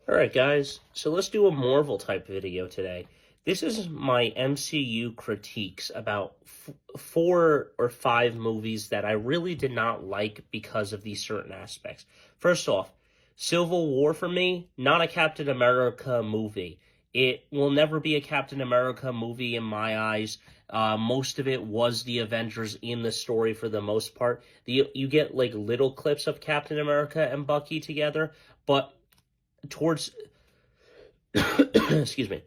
Alright guys, so let's do a Marvel type video today. This is my MCU critiques about 4 or 5 movies that I really did not like because of these certain aspects. First off, Civil War for me, not a Captain America movie. It will never be a Captain America movie in my eyes. Most of it was the Avengers in the story for the most part. You get like little clips of Captain America and Bucky together, but towards excuse me,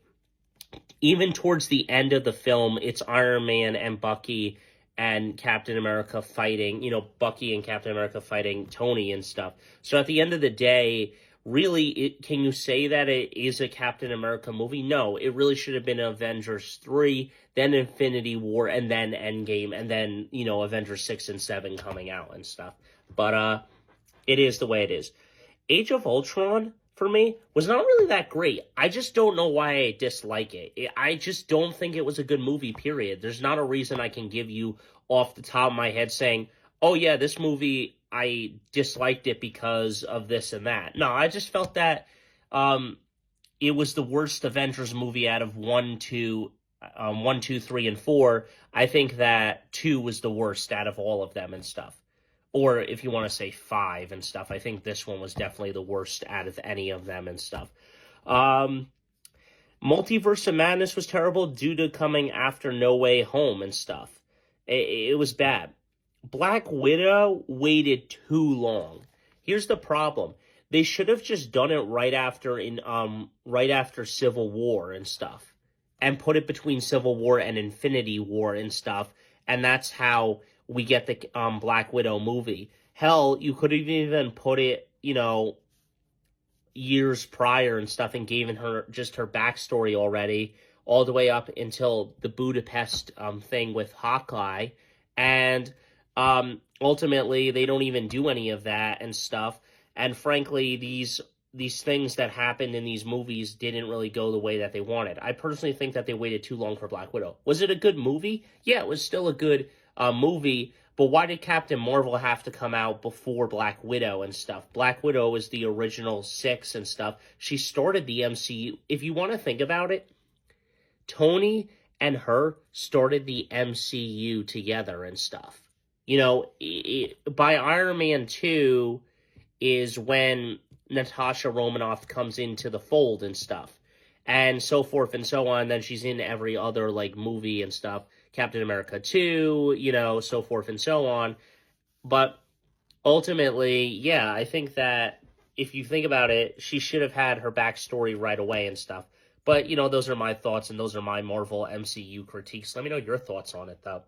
even towards the end of the film, it's Iron Man and Bucky and Captain America fighting, Bucky and Captain America fighting Tony and stuff. So at the end of the day, really, can you say that it is a Captain America movie? No, it really should have been Avengers 3, then Infinity War, and then Endgame, and then, Avengers 6 and 7 coming out and stuff. But it is the way it is. Age of Ultron, for me, was not really that great. I just don't know why I dislike it. I just don't think it was a good movie, period. There's not a reason I can give you off the top of my head saying, oh yeah, this movie, I disliked it because of this and that. No, I just felt that it was the worst Avengers movie out of 1, 2, 3, and 4. I think that 2 was the worst out of all of them and stuff. Or if you want to say 5 and stuff, I think this one was definitely the worst out of any of them and stuff. Multiverse of Madness was terrible due to coming after No Way Home and stuff. It was bad. Black Widow waited too long. Here's the problem. They should have just done it right after Civil War and stuff. And put it between Civil War and Infinity War and stuff. And that's how we get the Black Widow movie. Hell, you could have even put it, years prior and stuff and given her just her backstory already, all the way up until the Budapest thing with Hawkeye. And ultimately, they don't even do any of that and stuff. And frankly, these things that happened in these movies didn't really go the way that they wanted. I personally think that they waited too long for Black Widow. Was it a good movie? Yeah, it was still a good movie, but why did Captain Marvel have to come out before Black Widow and stuff? Black Widow was the original 6 and stuff. She started the MCU. If you want to think about it, Tony and her started the MCU together and stuff. By Iron Man 2 is when Natasha Romanoff comes into the fold and stuff. And so forth and so on. Then she's in every other, movie and stuff. Captain America 2, so forth and so on. But ultimately, yeah, I think that if you think about it, she should have had her backstory right away and stuff. But, those are my thoughts and those are my Marvel MCU critiques. Let me know your thoughts on it, though.